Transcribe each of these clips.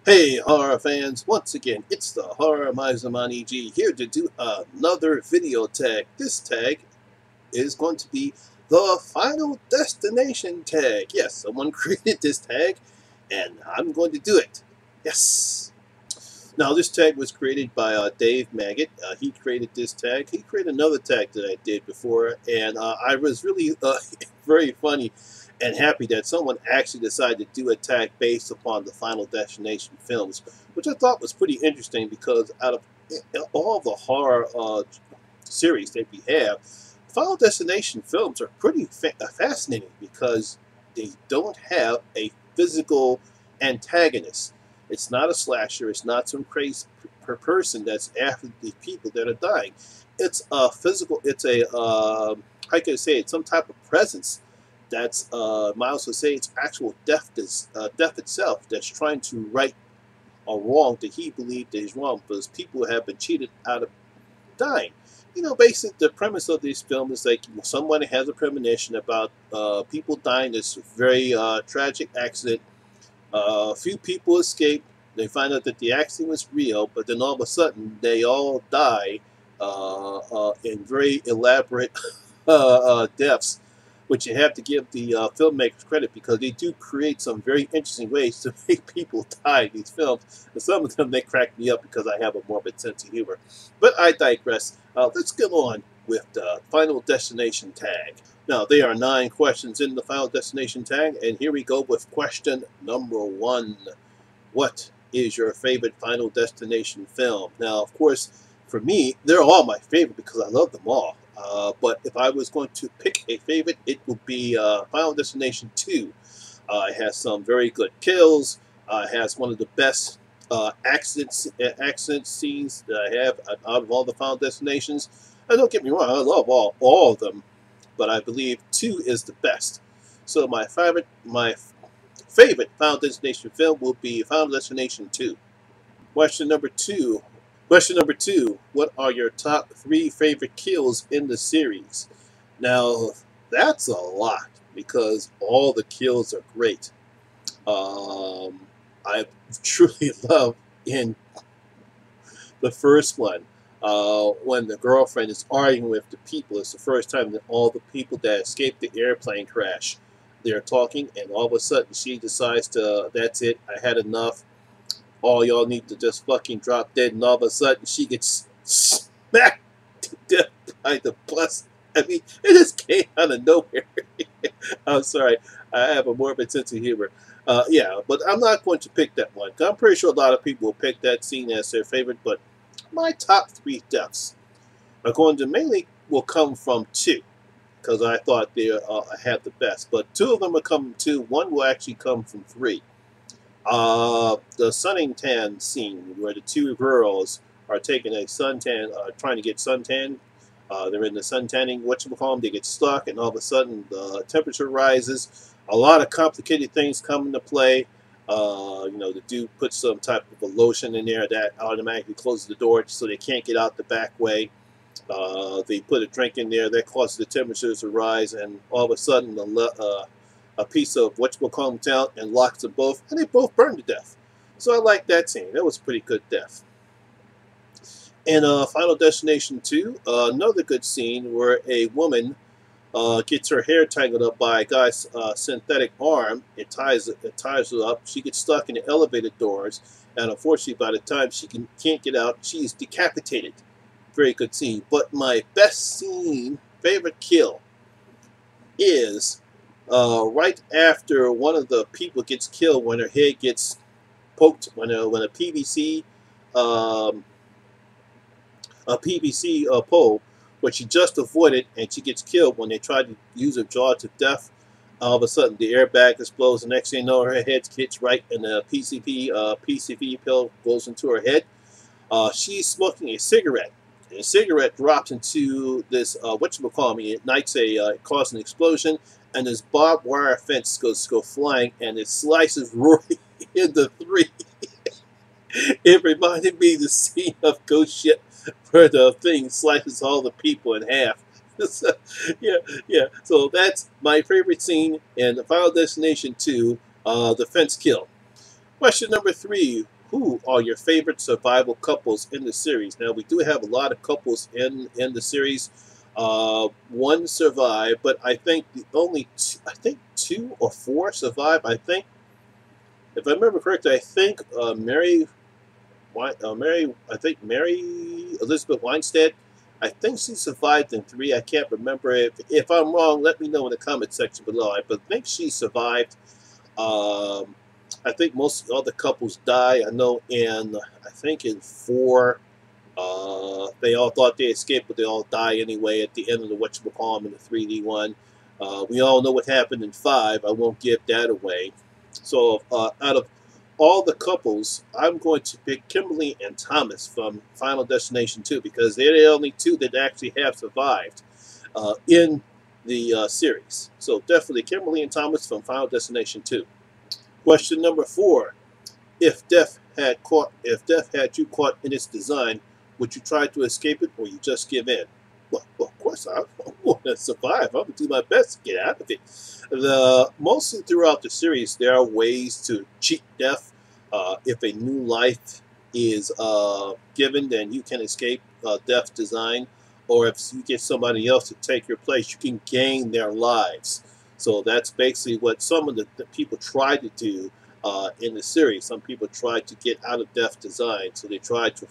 Hey horror fans, once again it's the Horror Miser Monty G here to do another video tag. This tag is going to be the Final Destination tag. Yes, someone created this tag and I'm going to do it. Yes. Now this tag was created by Dave Maggot. He created this tag. He created another tag that I did before, and I was really very funny and happy that someone actually decided to do a tag based upon the Final Destination films, which I thought was pretty interesting because out of all the horror series that we have, Final Destination films are pretty fascinating because they don't have a physical antagonist. It's not a slasher. It's not some crazy person that's after the people that are dying. It's a physical. It's a how can I say it? Some type of presence that's might also say it's actual death. Death itself that's trying to right a wrong that he believed is wrong because people have been cheated out of dying. Basically the premise of this film is like someone has a premonition about people dying. This very tragic accident. A few people escape. They find out that the accident was real, but then all of a sudden they all die in very elaborate deaths, which you have to give the filmmakers credit because they do create some very interesting ways to make people die in these films. And some of them they crack me up because I have a morbid sense of humor. But I digress. Let's get on with the Final Destination tag. Now, there are 9 questions in the Final Destination tag, and here we go with question number 1. What is your favorite Final Destination film? Now, of course, for me, they're all my favorite because I love them all. But if I was going to pick a favorite, it would be Final Destination 2. It has some very good kills. It has one of the best accident scenes that I have out of all the Final Destinations. And don't get me wrong, I love all of them, but I believe 2 is the best. So my favorite Final Destination film will be Final Destination 2. Question number 2. Question number 2. What are your top 3 favorite kills in the series? Now, that's a lot because all the kills are great. I truly love in the first one, when the girlfriend is arguing with the people. It's the first time that all the people that escaped the airplane crash, they're talking, and all of a sudden she decides to, that's it, I had enough. All y'all need to just fucking drop dead, and all of a sudden she gets smacked to death by the bus. I mean, it just came out of nowhere. I'm sorry, I have a morbid sense of humor. Yeah, but I'm not going to pick that one. I'm pretty sure a lot of people will pick that scene as their favorite, but my top 3 deaths are going to mainly will come from 2 because I thought they had the best. But 2 of them will come from 2. One will actually come from 3. The sunning tan scene where the 2 girls are taking a suntan, trying to get suntan. They're in the suntanning, whatchamacallit, they get stuck, and all of a sudden the temperature rises. A lot of complicated things come into play. The dude puts some type of a lotion in there that automatically closes the door so they can't get out the back way. They put a drink in there that causes the temperatures to rise, and all of a sudden a piece of whatchamacallit comes out and locks them both, and they both burn to death. So I like that scene. That was a pretty good death. In Final Destination 2, another good scene where a woman gets her hair tangled up by a guy's synthetic arm. It ties her up. She gets stuck in the elevator doors, and unfortunately, by the time she can't get out, she's decapitated. Very good scene. But my best scene, favorite kill, is right after one of the people gets killed when her head gets poked when um, a PVC pole, which she just avoided, and she gets killed when they try to use a jaw to death. All of a sudden, the airbag explodes. The next thing you know, her head hits right, and the PCP pill goes into her head. She's smoking a cigarette. And the cigarette drops into this whatchamacallit. It ignites causes an explosion, and this barbed wire fence goes flying, and it slices Roy into 3. It reminded me of the scene of Ghost Ship where the thing slices all the people in half. So, yeah, yeah. So that's my favorite scene in the Final Destination 2, the fence kill. Question number 3. Who are your favorite survival couples in the series? Now, we do have a lot of couples in the series. One survived, but I think I think 2 or 4 survived. I think, if I remember correctly, I think Mary Elizabeth Weinstead, I think she survived in 3. I can't remember. If I'm wrong, let me know in the comment section below. I think she survived. Um, I think most other couples die. I know I think in 4, they all thought they escaped, but they all die anyway at the end of the whatchamacallit in the 3D one. We all know what happened in 5. I won't give that away. So out of all the couples, I'm going to pick Kimberly and Thomas from Final Destination 2 because they're the only 2 that actually have survived in the series. So definitely Kimberly and Thomas from Final Destination 2. Question number 4. If death had you caught in its design, would you try to escape it or you just give in? Well, of course I want to survive. I'm going to do my best to get out of it. Mostly throughout the series, there are ways to cheat death. If a new life is given, then you can escape death's design. Or if you get somebody else to take your place, you can gain their lives. So that's basically what some of the people try to do in the series. Some people try to get out of death's design, so they try to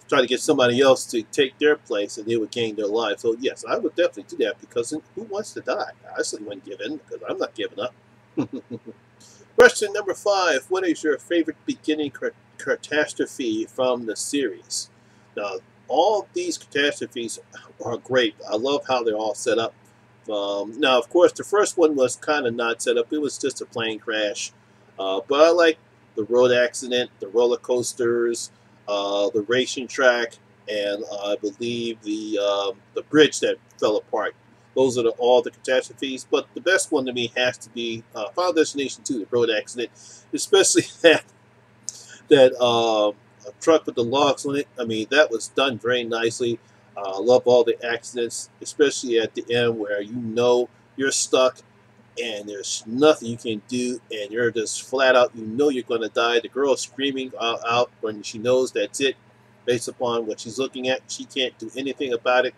try to get somebody else to take their place, and they would gain their life. So yes, I would definitely do that because who wants to die? I certainly wouldn't give in because I'm not giving up. Question number 5. What is your favorite beginning catastrophe from the series? Now, all these catastrophes are great. I love how they're all set up. Now, of course, the first one was kind of not set up. It was just a plane crash. But I like the road accident, the roller coasters, the racing track, and I believe the bridge that fell apart. Those are all the catastrophes. But the best one to me has to be Final Destination 2, the road accident, especially that truck with the logs on it. I mean, that was done very nicely. I love all the accidents, especially at the end where you know you're stuck and there's nothing you can do and you're just flat out, you know you're going to die. The girl screaming out when she knows that's it, based upon what she's looking at. She can't do anything about it.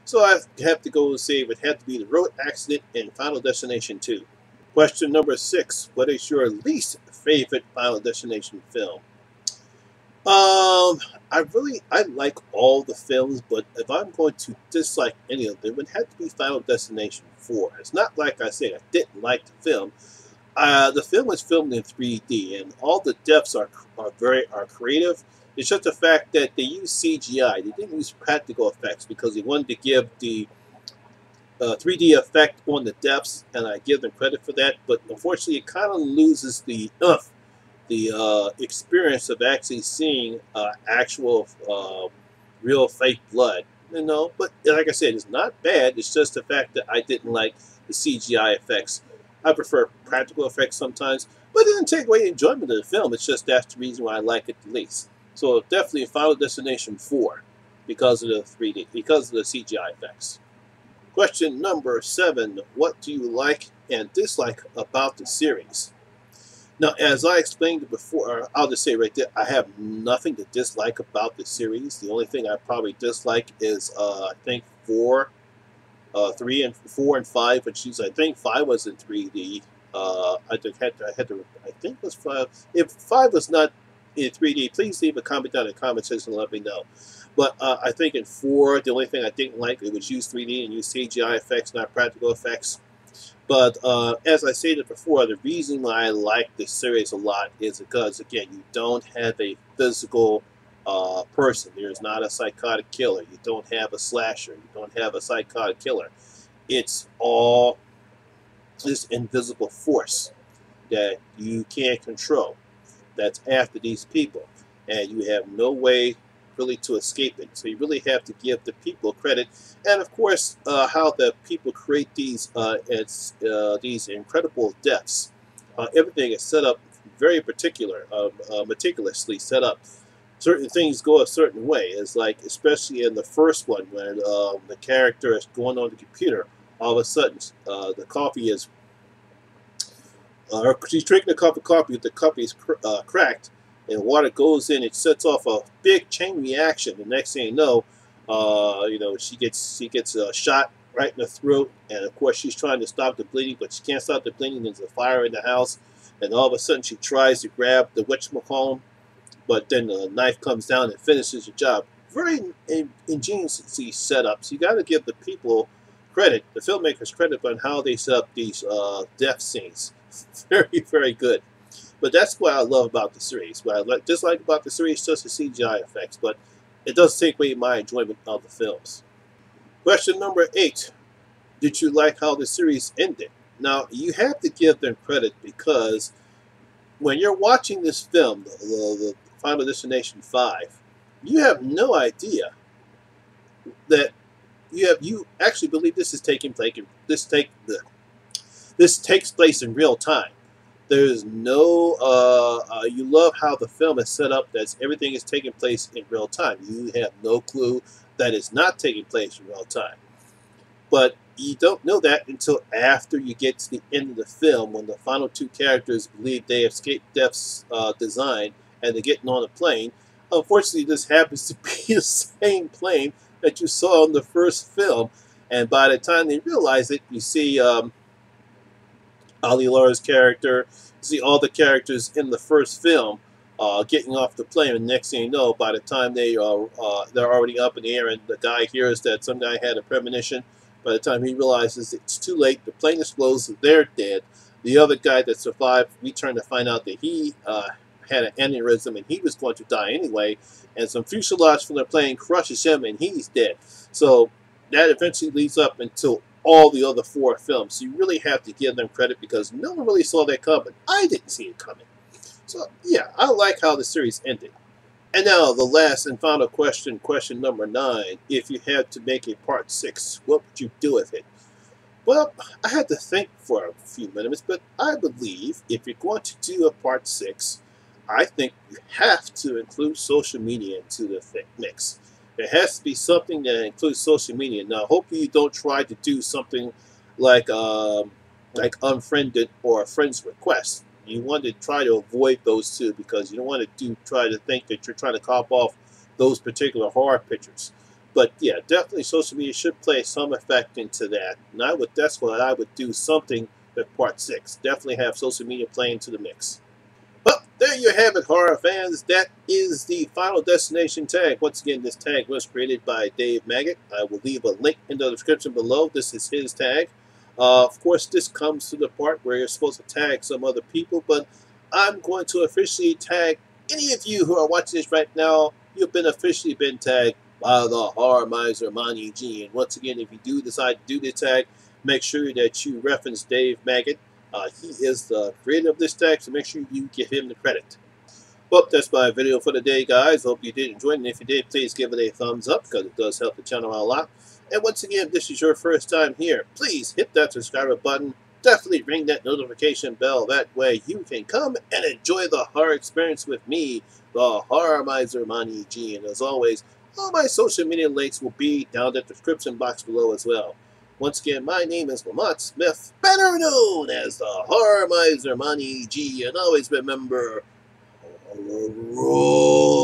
So I have to go and say it would have to be the road accident in Final Destination 2. Question number 6. What is your least favorite Final Destination film? I like all the films, but if I'm going to dislike any of them, it would have to be Final Destination 4. It's not like I said I didn't like the film. The film was filmed in 3D, and all the deaths are creative. It's just the fact that they use CGI. They didn't use practical effects because they wanted to give the 3D effect on the deaths, and I give them credit for that. But unfortunately, it kind of loses the experience of actually seeing actual real fake blood, but like I said, it's not bad. It's just the fact that I didn't like the CGI effects. I prefer practical effects sometimes, but it didn't take away the enjoyment of the film. It's just that's the reason why I like it the least. So definitely Final Destination 4 because of the 3D, because of the CGI effects. Question number 7. What do you like and dislike about the series? Now, as I explained before, I'll just say right there, I have nothing to dislike about the series. The only thing I probably dislike is, I think, 4, 3 and 4 and 5, which is, I think 5 was in 3D. I think it was 5. If 5 was not in 3D, please leave a comment down in the comment section and let me know. But I think in 4, the only thing I didn't like, it was use 3D and use CGI effects, not practical effects. But as I stated before, the reason why I like this series a lot is because, again, you don't have a physical person. There's not a psychotic killer. You don't have a slasher. You don't have a psychotic killer. It's all this invisible force that you can't control that's after these people. And you have no way really to escape it. So you really have to give the people credit, and of course, how the people create these incredible deaths. Everything is set up very meticulously set up. Certain things go a certain way. It's like, especially in the first one, when the character is going on the computer, all of a sudden the coffee is She's drinking a cup of coffee. The cup is cracked, and water goes in. It sets off a big chain reaction. The next thing you know, she gets shot right in the throat, and of course she's trying to stop the bleeding, but she can't stop the bleeding. There's a fire in the house, and all of a sudden she tries to grab the whatchamacallum, but then the knife comes down and finishes the job. Very ingeniously set up. So you got to give the people credit, the filmmakers credit on how they set up these death scenes. Very, very good. But that's what I love about the series. What I dislike about the series is just the CGI effects, but it does take away my enjoyment of the films. Question number 8. Did you like how the series ended? Now, you have to give them credit because when you're watching this film, the Final Destination 5, you have no idea that you actually believe this is taking place. This takes place in real time. There's no. You love how the film is set up. That everything is taking place in real time. You have no clue that it's not taking place in real time. But you don't know that until after you get to the end of the film, when the final two characters believe they escaped death's design and they're getting on a plane. Unfortunately, this happens to be the same plane that you saw in the first film, and by the time they realize it, you see Ali Laura's character, you see all the characters in the first film getting off the plane, and next thing you know, by the time they're already up in the air, and the guy hears that some guy had a premonition. By the time he realizes it's too late, the plane explodes, they're dead. The other guy that survived, we turn to find out that he had an aneurysm and he was going to die anyway, and some fuselage from the plane crushes him and he's dead. So that eventually leads up until all the other 4 films. So you really have to give them credit because no one really saw that coming. I didn't see it coming. So yeah, I like how the series ended. And now the last and final question, question number 9. If you had to make a part 6, what would you do with it? Well, I had to think for a few minutes, but I believe if you're going to do a part 6, I think you have to include social media into the mix. There has to be something that includes social media. Now, hopefully you don't try to do something like unfriended or a friend's request. You want to try to avoid those two because you don't want to try to think that you're trying to cop off those particular horror pictures. But yeah, definitely social media should play some effect into that. And that's what I would do something with part 6. Definitely have social media play into the mix. Well, there you have it, horror fans. That is the Final Destination tag. Once again, this tag was created by Dave Maggot. I will leave a link in the description below. This is his tag. Of course, this comes to the part where you're supposed to tag some other people, but I'm going to officially tag any of you who are watching this right now. You've been officially tagged by the Horror Miser Monty G. And once again, if you do decide to do the tag, make sure that you reference Dave Maggot. He is the creator of this tag, so make sure you give him the credit. Well, that's my video for the day, guys. Hope you did enjoy it, and if you did, please give it a thumbs up because it does help the channel out a lot. And once again, if this is your first time here, please hit that subscribe button. Definitely ring that notification bell. That way you can come and enjoy the horror experience with me, the Horror Miser Monty G. And as always, all my social media links will be down in the description box below as well. Once again, my name is Lamont Smith, better known as the Horror Miser Monty G. And always remember, horror rules.